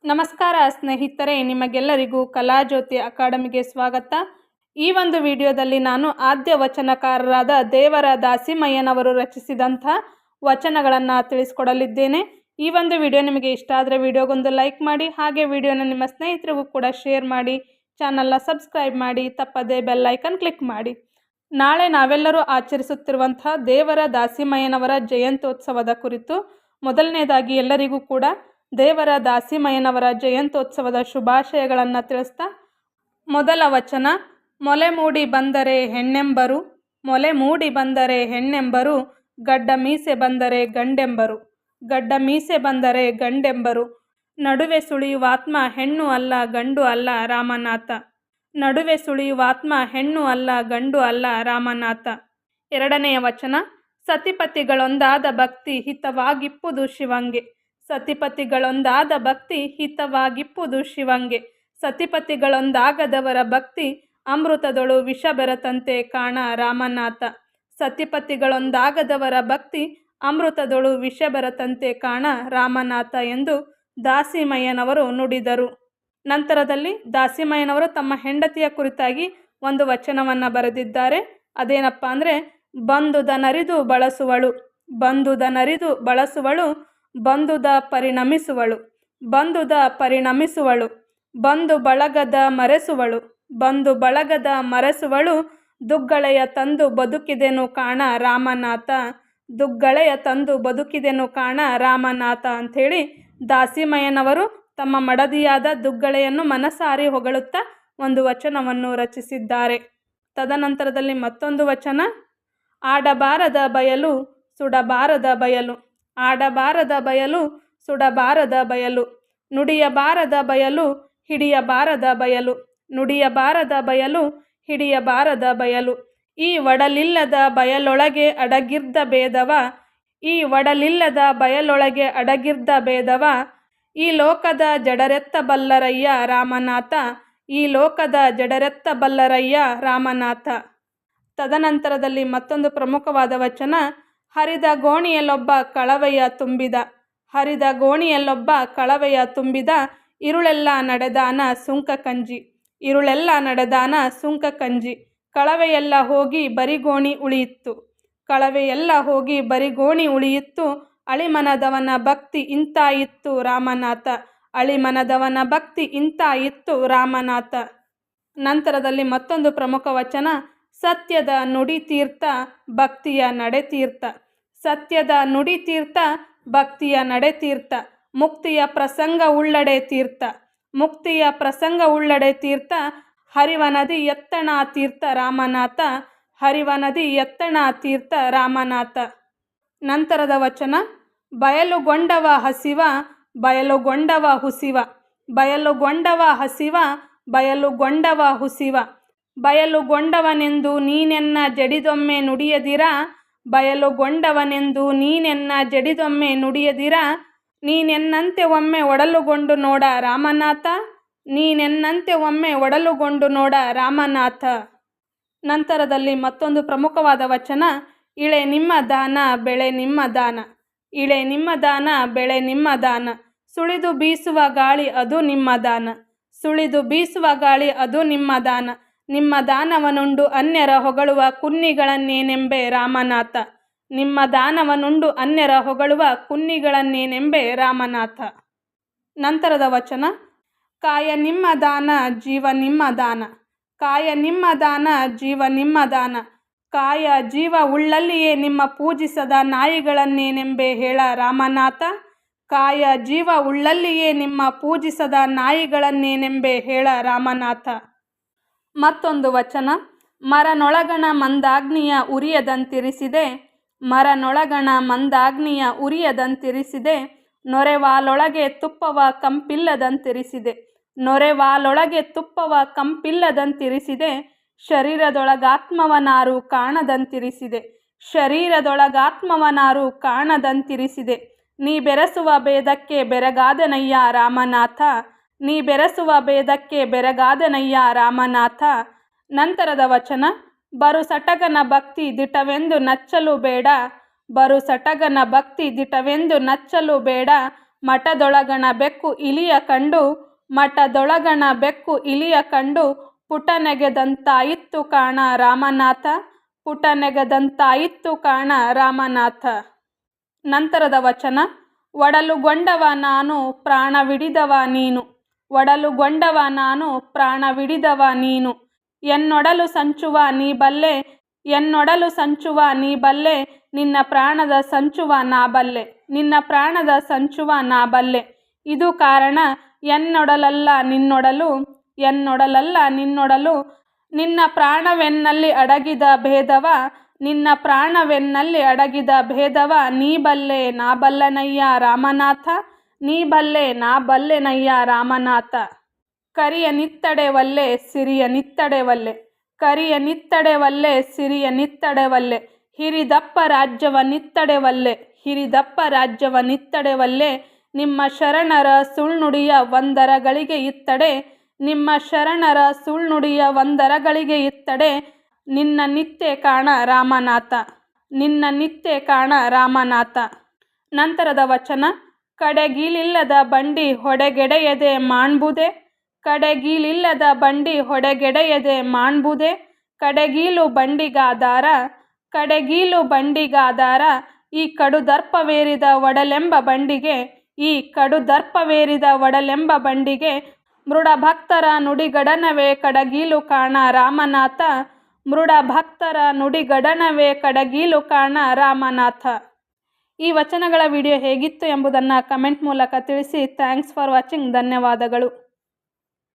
ನಮಸ್ಕಾರ ಸ್ನೇಹಿತರೆ, ನಿಮಗೆಲ್ಲರಿಗೂ ಕಲಾಜ್ಯೋತಿ ಅಕಾಡೆಮಿಗೆ ಸ್ವಾಗತ. ಈ ಒಂದು ವಿಡಿಯೋದಲ್ಲಿ ನಾನು ಆದ್ಯ ವಚನಕಾರರಾದ ದೇವರ ದಾಸಿಮಯ್ಯನವರು ರಚಿಸಿದಂಥ ವಚನಗಳನ್ನು ತಿಳಿಸ್ಕೊಡಲಿದ್ದೇನೆ. ಈ ಒಂದು ವಿಡಿಯೋ ನಿಮಗೆ ಇಷ್ಟ ಆದರೆ ವಿಡಿಯೋಗೊಂದು ಲೈಕ್ ಮಾಡಿ, ಹಾಗೆ ವಿಡಿಯೋನ ನಿಮ್ಮ ಸ್ನೇಹಿತರಿಗೂ ಕೂಡ ಶೇರ್ ಮಾಡಿ, ಚಾನಲ್ನ ಸಬ್ಸ್ಕ್ರೈಬ್ ಮಾಡಿ, ತಪ್ಪದೇ ಬೆಲ್ ಐಕನ್ ಕ್ಲಿಕ್ ಮಾಡಿ. ನಾಳೆ ನಾವೆಲ್ಲರೂ ಆಚರಿಸುತ್ತಿರುವಂಥ ದೇವರ ದಾಸಿಮಯ್ಯನವರ ಜಯಂತ್ಯೋತ್ಸವದ ಕುರಿತು ಮೊದಲನೇದಾಗಿ ಎಲ್ಲರಿಗೂ ಕೂಡ ದೇವರ ದಾಸಿಮಯ್ಯನವರ ಜಯಂತ್ಯೋತ್ಸವದ ಶುಭಾಶಯಗಳನ್ನು ತಿಳಿಸ್ತಾ, ಮೊದಲ ವಚನ: ಮೊಲೆ ಮೂಡಿ ಬಂದರೆ ಹೆಣ್ಣೆಂಬರು, ಮೊಲೆ ಮೂಡಿ ಬಂದರೆ ಹೆಣ್ಣೆಂಬರು, ಗಡ್ಡ ಮೀಸೆ ಬಂದರೆ ಗಂಡೆಂಬರು, ಗಡ್ಡ ಮೀಸೆ ಬಂದರೆ ಗಂಡೆಂಬರು, ನಡುವೆ ಸುಳಿಯುವಾತ್ಮ ಹೆಣ್ಣು ಅಲ್ಲ ಗಂಡು ಅಲ್ಲ ರಾಮನಾಥ, ನಡುವೆ ಸುಳಿಯುವಾತ್ಮ ಹೆಣ್ಣು ಅಲ್ಲ ಗಂಡು ಅಲ್ಲ ರಾಮನಾಥ. ಎರಡನೆಯ ವಚನ: ಸತಿಪತಿಗಳೊಂದಾದ ಭಕ್ತಿ ಹಿತವಾಗಿಪ್ಪುದು ಶಿವಂಗೆ, ಸತಿಪತಿಗಳೊಂದಾದ ಭಕ್ತಿ ಹಿತವಾಗಿಪ್ಪುದು ಶಿವಂಗೆ, ಸತಿಪತಿಗಳೊಂದಾಗದವರ ಭಕ್ತಿ ಅಮೃತದೊಳು ವಿಷ ಬೆರತಂತೆ ಕಾಣ ರಾಮನಾಥ, ಸತಿಪತಿಗಳೊಂದಾಗದವರ ಭಕ್ತಿ ಅಮೃತದೊಳು ವಿಷ ಬೆರತಂತೆ ಕಾಣ ರಾಮನಾಥ ಎಂದು ದಾಸಿಮಯ್ಯನವರು ನುಡಿದರು. ನಂತರದಲ್ಲಿ ದಾಸಿಮಯ್ಯನವರು ತಮ್ಮ ಹೆಂಡತಿಯ ಕುರಿತಾಗಿ ಒಂದು ವಚನವನ್ನು ಬರೆದಿದ್ದಾರೆ. ಅದೇನಪ್ಪ ಅಂದರೆ: ಬಂದುದ ನರಿದು ಬಳಸುವಳು, ಬಂದುದ ನರಿದು ಬಳಸುವಳು, ಬಂದುದ ಪರಿಣಮಿಸುವಳು, ಬಂದುದ ಪರಿಣಮಿಸುವಳು, ಬಂದು ಬಳಗದ ಮರೆಸುವಳು, ಬಂದು ಬಳಗದ ಮರೆಸುವಳು, ದುಗ್ಗಳೆಯ ತಂದು ಬದುಕಿದೆನು ಕಾಣ ರಾಮನಾಥ, ದುಗ್ಗಳೆಯ ತಂದು ಬದುಕಿದೆನು ಕಾಣ ರಾಮನಾಥ ಅಂಥೇಳಿ ದಾಸಿಮಯ್ಯನವರು ತಮ್ಮ ಮಡದಿಯಾದ ದುಗ್ಗಳೆಯನ್ನು ಮನಸಾರಿ ಹೊಗಳುತ್ತಾ ಒಂದು ವಚನವನ್ನು ರಚಿಸಿದ್ದಾರೆ. ತದನಂತರದಲ್ಲಿ ಮತ್ತೊಂದು ವಚನ: ಆಡಬಾರದ ಬಯಲು ಸುಡಬಾರದ ಬಯಲು, ಆಡಬಾರದ ಬಯಲು ಸುಡಬಾರದ ಬಯಲು, ನುಡಿಯಬಾರದ ಬಯಲು ಹಿಡಿಯಬಾರದ ಬಯಲು, ನುಡಿಯಬಾರದ ಬಯಲು ಹಿಡಿಯಬಾರದ ಬಯಲು, ಈ ಒಡಲಿಲ್ಲದ ಬಯಲೊಳಗೆ ಅಡಗಿರ್ದ ಭೇದವ, ಈ ಒಡಲಿಲ್ಲದ ಬಯಲೊಳಗೆ ಅಡಗಿರ್ದ ಭೇದವ, ಈ ಲೋಕದ ಜಡರೆತ್ತಬಲ್ಲರಯ್ಯ ರಾಮನಾಥ, ಈ ಲೋಕದ ಜಡರೆತ್ತಬಲ್ಲರಯ್ಯ ರಾಮನಾಥ. ತದನಂತರದಲ್ಲಿ ಮತ್ತೊಂದು ಪ್ರಮುಖವಾದ ವಚನ: ಹರಿದ ಗೋಣಿಯಲ್ಲೊಬ್ಬ ಕಳವೆಯ ತುಂಬಿದ, ಹರಿದ ಗೋಣಿಯಲ್ಲೊಬ್ಬ ಕಳವೆಯ ತುಂಬಿದ, ಇರುಳೆಲ್ಲ ನಡೆದಾನ ಸುಂಕ ಕಂಜಿ, ಇರುಳೆಲ್ಲ ನಡೆದಾನ ಸುಂಕ ಕಂಜಿ, ಕಳವೆಯೆಲ್ಲ ಹೋಗಿ ಬರಿಗೋಣಿ ಉಳಿಯಿತ್ತು, ಕಳವೆಯೆಲ್ಲ ಹೋಗಿ ಬರಿಗೋಣಿ ಉಳಿಯಿತ್ತು, ಅಳಿಮನದವನ ಭಕ್ತಿ ಇಂಥ ಇತ್ತು ರಾಮನಾಥ, ಅಳಿಮನದವನ ಭಕ್ತಿ ಇಂಥ ಇತ್ತು ರಾಮನಾಥ. ನಂತರದಲ್ಲಿ ಮತ್ತೊಂದು ಪ್ರಮುಖ ವಚನ: ಸತ್ಯದ ನುಡಿ ತೀರ್ಥ ಭಕ್ತಿಯ ನಡೆತೀರ್ಥ, ಸತ್ಯದ ನುಡಿ ತೀರ್ಥ ಭಕ್ತಿಯ ನಡೆತೀರ್ಥ, ಮುಕ್ತಿಯ ಪ್ರಸಂಗ ಉಳ್ಳಡೆ ತೀರ್ಥ, ಮುಕ್ತಿಯ ಪ್ರಸಂಗ ಉಳ್ಳಡೆ ತೀರ್ಥ, ಹರಿವ ನದಿ ಎತ್ತಣ ತೀರ್ಥ ರಾಮನಾಥ, ಹರಿವ ನದಿ ಎತ್ತಣ ತೀರ್ಥ ರಾಮನಾಥ. ನಂತರದ ವಚನ: ಬಯಲುಗೊಂಡವ ಹಸಿವ, ಬಯಲುಗೊಂಡವ ಹುಸಿವ, ಬಯಲುಗೊಂಡವ ಹಸಿವ, ಬಯಲುಗೊಂಡವ ಹುಸಿವ, ಬಯಲುಗೊಂಡವನೆಂದು ನೀನೆನ್ನ ಜಡಿದೊಮ್ಮೆ ನುಡಿಯದಿರ, ಬಯಲುಗೊಂಡವನೆಂದು ನೀನೆನ್ನ ಜಡಿದೊಮ್ಮೆ ನುಡಿಯದಿರ, ನೀನೆನ್ನಂತೆ ಒಮ್ಮೆ ಒಡಲುಗೊಂಡು ನೋಡ ರಾಮನಾಥ, ನೀನೆನ್ನಂತೆ ಒಮ್ಮೆ ಒಡಲುಗೊಂಡು ನೋಡ ರಾಮನಾಥ. ನಂತರದಲ್ಲಿ ಮತ್ತೊಂದು ಪ್ರಮುಖವಾದ ವಚನ: ಇಳೆ ನಿಮ್ಮ ದಾನ ಬೆಳೆ ನಿಮ್ಮ ದಾನ, ಇಳೆ ನಿಮ್ಮ ದಾನ ಬೆಳೆ ನಿಮ್ಮ ದಾನ, ಸುಳಿದು ಬೀಸುವ ಗಾಳಿ ಅದು ನಿಮ್ಮ ದಾನ, ಸುಳಿದು ಬೀಸುವ ಗಾಳಿ ಅದು ನಿಮ್ಮ ದಾನ, ನಿಮ್ಮ ದಾನವನುಂಡು ಅನ್ಯರ ಹೊಗಳುವ ಕುನ್ನಿಗಳನ್ನೇನೆಂಬೆ ರಾಮನಾಥ, ನಿಮ್ಮ ದಾನವನುಂಡು ಅನ್ಯರ ಹೊಗಳುವ ಕುನ್ನಿಗಳನ್ನೇನೆಂಬೆ ರಾಮನಾಥ. ನಂತರದ ವಚನ: ಕಾಯ ನಿಮ್ಮ ದಾನ ಜೀವ ನಿಮ್ಮ ದಾನ, ಕಾಯ ನಿಮ್ಮ ದಾನ ಜೀವ ನಿಮ್ಮ ದಾನ, ಕಾಯ ಜೀವ ಉಳ್ಳಲ್ಲಿಯೇ ನಿಮ್ಮ ಪೂಜಿಸದ ನಾಯಿಗಳನ್ನೇನೆಂಬೆ ಹೇಳ ರಾಮನಾಥ, ಕಾಯ ಜೀವ ಉಳ್ಳಲ್ಲಿಯೇ ನಿಮ್ಮ ಪೂಜಿಸದ ನಾಯಿಗಳನ್ನೇನೆಂಬೆ ಹೇಳ ರಾಮನಾಥ. ಮತ್ತೊಂದು ವಚನ: ಮರನೊಳಗಣ ಮಂದಾಗ್ನಿಯ ಉರಿಯದಂತಿರಿಸಿದೆ, ಮರನೊಳಗಣ ಮಂದಾಗ್ನಿಯ ಉರಿಯದಂತಿರಿಸಿದೆ, ನೊರೆವಾಲೊಳಗೆ ತುಪ್ಪವ ಕಂಪಿಲ್ಲದಂತಿರಿಸಿದೆ, ನೊರೆವಾಲೊಳಗೆ ತುಪ್ಪವ ಕಂಪಿಲ್ಲದಂತಿರಿಸಿದೆ, ಶರೀರದೊಳಗಾತ್ಮವನಾರು ಕಾಣದಂತಿರಿಸಿದೆ, ಶರೀರದೊಳಗಾತ್ಮವನಾರು ಕಾಣದಂತಿರಿಸಿದೆ, ನೀ ಬೆರೆಸುವ ಭೇದಕ್ಕೆ ಬೆರಗಾದನಯ್ಯ ರಾಮನಾಥ, ನೀ ಬೆರೆಸುವ ಭೇದಕ್ಕೆ ಬೆರಗಾದನಯ್ಯ ರಾಮನಾಥ. ನಂತರದ ವಚನ: ಬರು ಸಟಗನ ಭಕ್ತಿ ದಿಟವೆಂದು ನಚ್ಚಲು ಬೇಡ, ಬರು ಸಟಗನ ಭಕ್ತಿ ದಿಟವೆಂದು ನಚ್ಚಲು ಬೇಡ, ಮಠದೊಳಗಣ ಬೆಕ್ಕು ಇಲಿಯ ಕಂಡು ಮಠದೊಳಗಣ ಬೆಕ್ಕು ಇಲಿಯ ಕಂಡು ಪುಟನೆಗೆದಂತಾಯಿತ್ತು ಕಾಣ ರಾಮನಾಥ, ಪುಟನೆಗೆದಂತಾಯಿತ್ತು ಕಾಣ ರಾಮನಾಥ. ನಂತರದ ವಚನ, ಒಡಲುಗೊಂಡವ ನಾನು ಪ್ರಾಣವಿಡಿದವ ನೀನು, ಒಡಲುಗೊಂಡವ ನಾನು ಪ್ರಾಣವಿಡಿದವ ನೀನು. ಎನ್ನೊಡಲು ಸಂಚುವ ನೀ ಬಲ್ಲೆ, ಎನ್ನೊಡಲು ಸಂಚುವ ನೀ ಬಲ್ಲೆ, ನಿನ್ನ ಪ್ರಾಣದ ಸಂಚುವ ನಾ ಬಲ್ಲೆ, ನಿನ್ನ ಪ್ರಾಣದ ಸಂಚುವ ನಾ ಬಲ್ಲೆ. ಇದು ಕಾರಣ ಎನ್ನೊಡಲಲ್ಲ ನಿನ್ನೊಡಲು, ಎನ್ನೊಡಲಲ್ಲ ನಿನ್ನೊಡಲು. ನಿನ್ನ ಪ್ರಾಣವೆನ್ನಲ್ಲಿ ಅಡಗಿದ ಭೇದವ, ನಿನ್ನ ಪ್ರಾಣವೆನ್ನಲ್ಲಿ ಅಡಗಿದ ಭೇದವ ನೀ ಬಲ್ಲೆ ನಾ ಬಲ್ಲೆನಯ್ಯ ರಾಮನಾಥ, ನೀ ಬಲ್ಲೆ ನಾ ಬಲ್ಲೆನಯ್ಯ ರಾಮನಾಥ. ಕರಿಯ ನಿತ್ತಡೆವಲ್ಲೆ ಸಿರಿಯ ನಿತ್ತಡೆವಲ್ಲೆ, ಕರಿಯ ನಿತ್ತಡೆವಲ್ಲೆ ಸಿರಿಯ ನಿತ್ತಡೆವಲ್ಲೆ. ಹಿರಿದಪ್ಪ ರಾಜ್ಯವ ನಿತ್ತಡೆವಲ್ಲೆ, ಹಿರಿದಪ್ಪ ರಾಜ್ಯವ ನಿತ್ತಡೆವಲ್ಲೆ. ನಿಮ್ಮ ಶರಣರ ಸುಳ್ನುಡಿಯ ಒಂದರಗಳಿಗೆ ಇತ್ತಡೆ, ನಿಮ್ಮ ಶರಣರ ಸುಳ್ನುಡಿಯ ಒಂದರಗಳಿಗೆ ಇತ್ತಡೆ. ನಿನ್ನ ನಿತ್ಯ ಕಾಣ ರಾಮನಾಥ, ನಿನ್ನ ನಿತ್ಯ ಕಾಣ ರಾಮನಾಥ. ನಂತರದ ವಚನ, ಕಡೆಗೀಲಿಲ್ಲದ ಬಂಡಿ ಹೊಡೆಗೆಡೆಯದೆ ಮಾಣ್ಬುದೆ, ಕಡೆಗೀಲಿಲ್ಲದ ಬಂಡಿ ಹೊಡೆಗೆಡೆಯದೆ ಮಾಣ್ಬುದೆ. ಕಡೆಗೀಲು ಬಂಡಿಗಾದಾರ, ಕಡೆಗೀಲು ಬಂಡಿಗಾದಾರ. ಈ ಕಡುದರ್ಪವೇರಿದ ಒಡಲೆಂಬ ಬಂಡಿಗೆ, ಈ ಕಡುದರ್ಪವೇರಿದ ಒಡಲೆಂಬ ಬಂಡಿಗೆ. ಮೃಡಭಕ್ತರ ನುಡಿಗಡನವೇ ಕಡಗೀಲು ಕಾಣ ರಾಮನಾಥ, ಮೃಡಭಕ್ತರ ನುಡಿಗಡನವೇ ಕಡಗೀಲು ಕಾಣ ರಾಮನಾಥ. ಈ ವಚನಗಳ ವಿಡಿಯೋ ಹೇಗಿತ್ತು ಎಂಬುದನ್ನು ಕಮೆಂಟ್ ಮೂಲಕ ತಿಳಿಸಿ. Thanks for watching. ಧನ್ಯವಾದಗಳು.